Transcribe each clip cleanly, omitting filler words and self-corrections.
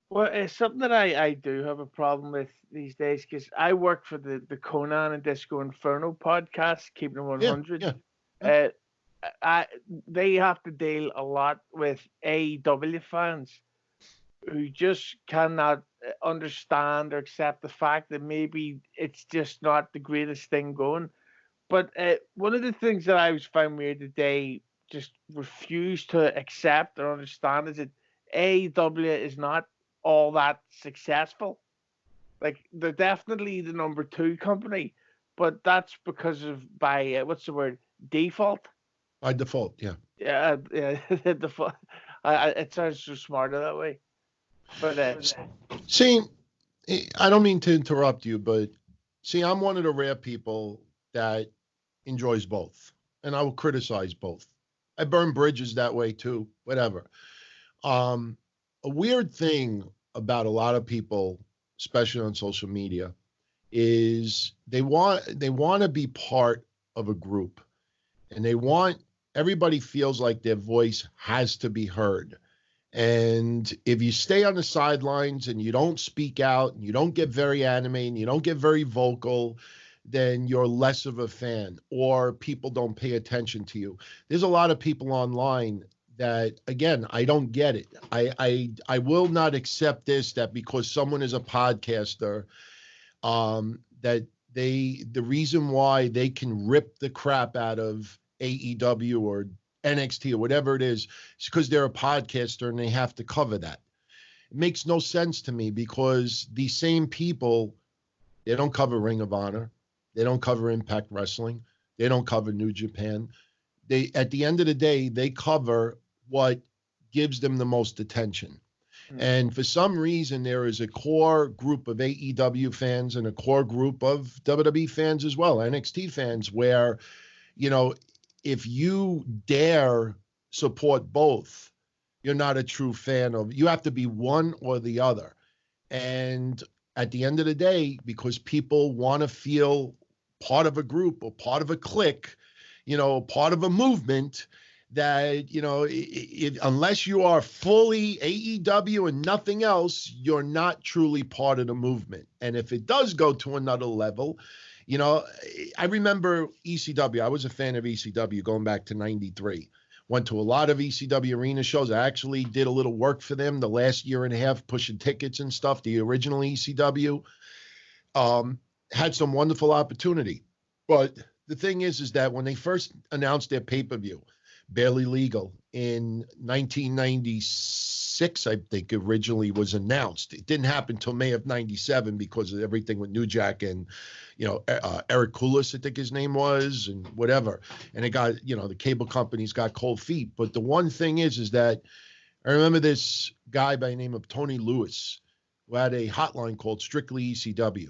Well, it's something that I do have a problem with these days because I work for the Conan and Disco Inferno podcast, keeping it Yeah, 100. yeah, yeah. Uh, I they have to deal a lot with AEW fans who just cannot understand or accept the fact that maybe it's just not the greatest thing going. But one of the things that I was found weird that they just refuse to accept or understand is that AEW is not all that successful. Like they're definitely the number two company, but that's because of by what's the word, default. By default, yeah. Yeah, default. It sounds so smarter that way. But See, I don't mean to interrupt you, but see, I'm one of the rare people that enjoys both, and I will criticize both. I burn bridges that way too, whatever. Um, a weird thing about a lot of people, especially on social media, is they want to be part of a group, and they want everybody feels like their voice has to be heard. And if you stay on the sidelines and you don't speak out and you don't get very animated and you don't get very vocal, then you're less of a fan or people don't pay attention to you. There's a lot of people online that again, I don't get it. I will not accept this that because someone is a podcaster, that the reason why they can rip the crap out of AEW or NXT or whatever it is because they're a podcaster and they have to cover that. It makes no sense to me because these same people, they don't cover Ring of Honor, they don't cover Impact Wrestling, they don't cover New Japan. They at the end of the day, they cover what gives them the most attention. mm, And for some reason, there is a core group of AEW fans and a core group of WWE fans as well, NXT fans, where, you know, if you dare support both, you're not a true fan of, you have to be one or the other. And at the end of the day, because people want to feel part of a group or part of a clique, part of a movement, that unless you are fully AEW and nothing else, you're not truly part of the movement. And if it does go to another level, you know, I remember ECW. I was a fan of ECW going back to '93. Went to a lot of ECW arena shows. I actually did a little work for them the last year and a half, pushing tickets and stuff. The original ECW had some wonderful opportunity, but the thing is that when they first announced their pay-per-view, Barely Legal in 1996, I think originally was announced. It didn't happen until May of '97 because of everything with New Jack and, Eric Koulis, I think his name was, and whatever. And it got, the cable companies got cold feet. But the one thing is that I remember this guy by the name of Tony Lewis who had a hotline called Strictly ECW.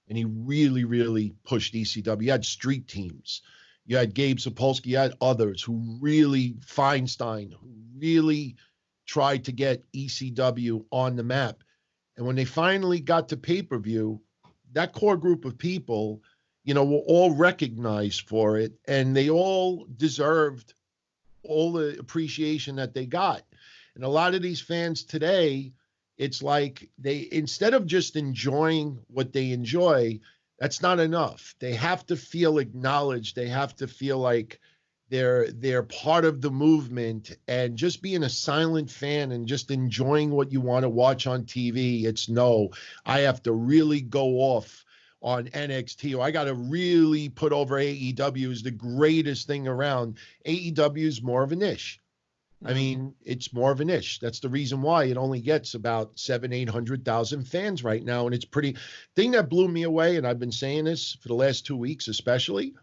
And he really, really pushed ECW. You had street teams. You had Gabe Sapolsky. You had others who really, Feinstein, who really tried to get ECW on the map. And when they finally got to pay-per-view, that core group of people, were all recognized for it, and they all deserved all the appreciation that they got. And a lot of these fans today, it's like they, instead of just enjoying what they enjoy, that's not enough. They have to feel acknowledged. They have to feel like they're part of the movement, and just being a silent fan and just enjoying what you want to watch on TV. It's no, I have to really go off on NXT, or I got to really put over AEW as the greatest thing around. AEW is more of a niche. I mm, mean, it's more of a niche. That's the reason why it only gets about 800,000 fans right now. And it's pretty thing that blew me away. And I've been saying this for the last 2 weeks, especially,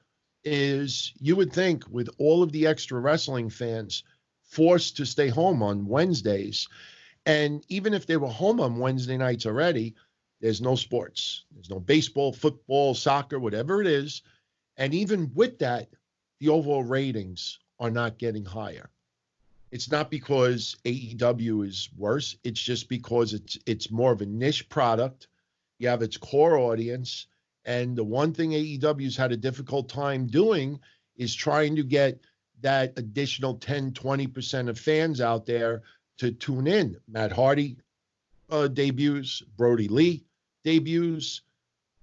is you would think with all of the extra wrestling fans forced to stay home on Wednesdays, and even if they were home on Wednesday nights already, there's no sports. There's no baseball, football, soccer, whatever it is. And even with that, the overall ratings are not getting higher. It's not because AEW is worse. It's just because it's more of a niche product. You have its core audience. And the one thing AEW's had a difficult time doing is trying to get that additional 10, 20% of fans out there to tune in. Matt Hardy debuts, Brody Lee debuts,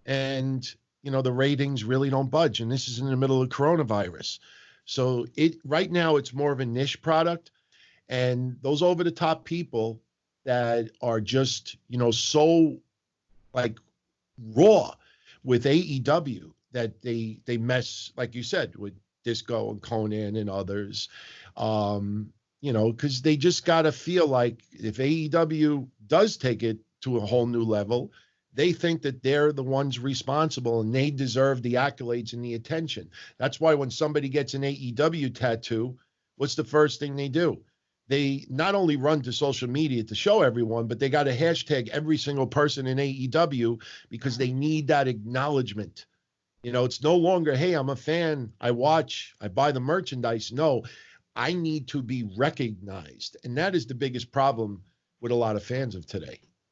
and the ratings really don't budge. And this is in the middle of coronavirus. So right now it's more of a niche product. And those over the top people that are just, so like raw with AEW that they mess, like you said, with Disco and Conan and others, because they just got to feel like if AEW does take it to a whole new level, they think that they're the ones responsible and they deserve the accolades and the attention. That's why when somebody gets an AEW tattoo, what's the first thing they do? They not only run to social media to show everyone, but they got to hashtag every single person in AEW because they need that acknowledgement. It's no longer, hey, I'm a fan, I watch, I buy the merchandise. No, I need to be recognized. And that is the biggest problem with a lot of fans of today.